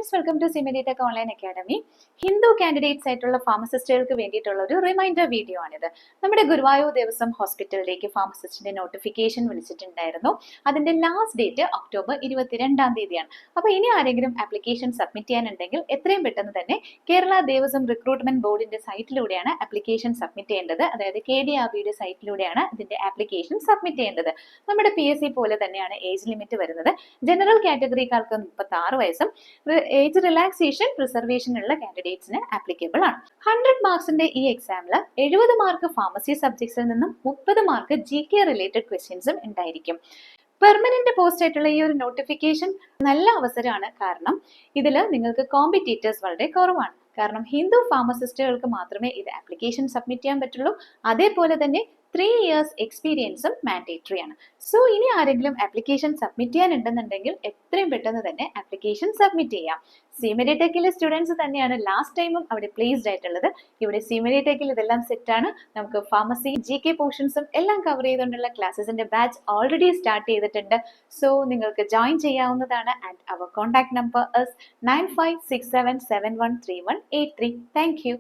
Students, welcome to Simeditech online academy. Hindu candidates ആയിട്ടുള്ള ഫാർമസിസ്റ്റുകൾക്ക് വേണ്ടിയിട്ടുള്ള ഒരു റിമൈൻഡർ വീഡിയോ ആണിത്. നമ്മുടെ ഗുരുവായൂർ ദേവസ്വം ഹോസ്പിറ്റലിലേക്ക് ഫാർമസിസ്റ്റിന്റെ നോട്ടിഫിക്കേഷൻ വിളിച്ചിട്ടുണ്ടായിരുന്നു. അതിന്റെ ലാസ്റ്റ് ഡേറ്റ് ഒക്ടോബർ 22 അപ്പോൾ ഇനി ആരെങ്കിലും ആപ്ലിക്കേഷൻ സബ്മിറ്റ് ചെയ്യാനുണ്ടെങ്കിൽ എത്രയും പെട്ടെന്ന് തന്നെ കേരള ദേവസ്വം റിക്രൂട്ട്മെന്റ് ബോർഡിന്റെ സൈറ്റിലൂടെയാണ് ആപ്ലിക്കേഷൻ സബ്മിറ്റ് ചെയ്യേണ്ടത്. അതായത് KDRBയുടെ സൈറ്റിലൂടെയാണ് ഇതിന്റെ ആപ്ലിക്കേഷൻ സബ്മിറ്റ് ചെയ്യേണ്ടത്. നമ്മുടെ PSC പോലെ തന്നെയാണ് ഏജ് ലിമിറ്റ് വരുന്നത്. ജനറൽ കാറ്റഗറിക്കാർക്ക് 36 വയസ്സും ഏജ് റിലാക്സേഷൻ റിസർവേഷൻ ഉള്ള കാൻഡിഡേറ്റ്സിന് ആപ്ലിക്കബിൾ ആണ്. 100 മാർക്സിന്റെ ഈ എക്സാമിൽ 70 മാർക്ക് ഫാർമസി സബ്ജക്ട്സിൽ നിന്നും 30 മാർക്ക് GK റിലേറ്റഡ് ക്വസ്റ്റ്യൻസും ഉണ്ടായിരിക്കും. പെർമനന്റ് പോസ്റ്റ് ആയിട്ടുള്ള ഈ ഒരു നോട്ടിഫിക്കേഷൻ നല്ല അവസരമാണ്. കാരണം ഇതിൽ നിങ്ങൾക്ക് കോമ്പറ്റീറ്റേഴ്സ് വളരെ കുറവാണ്. കാരണം ഹിന്ദു ഫാർമസിസ്റ്റുകൾക്ക് മാത്രമേ ഇത് ആപ്ലിക്കേഷൻ സബ്മിറ്റ് ചെയ്യാൻ പറ്റുള്ളൂ. അതേപോലെ തന്നെ 3 years എക്സ്പീരിയൻസും മാൻഡേറ്ററി ആണ്. സോ ഇനി ആരെങ്കിലും ആപ്ലിക്കേഷൻ സബ്മിറ്റ് ചെയ്യാനുണ്ടെന്നുണ്ടെങ്കിൽ എത്രയും പെട്ടെന്ന് തന്നെ ആപ്ലിക്കേഷൻ സബ്മിറ്റ് ചെയ്യാം. സിമെഡിടെക്കിലെ സ്റ്റുഡൻസ് തന്നെയാണ് ലാസ്റ്റ് ടൈമും അവിടെ പ്ലേസ്ഡ് ആയിട്ടുള്ളത്. ഇവിടെ സിമെഡിടെക്കിൽ ഇതെല്ലാം സെറ്റ് ആണ്. നമുക്ക് ഫാർമസി GK പോർഷൻസും എല്ലാം കവർ ചെയ്തുകൊണ്ടുള്ള ക്ലാസ്സസിന്റെ ബാച്ച് ഓൾറെഡി സ്റ്റാർട്ട് ചെയ്തിട്ടുണ്ട്. സോ നിങ്ങൾക്ക് ജോയിൻ ചെയ്യാവുന്നതാണ്. And our contact number is 9567713183. Thank U.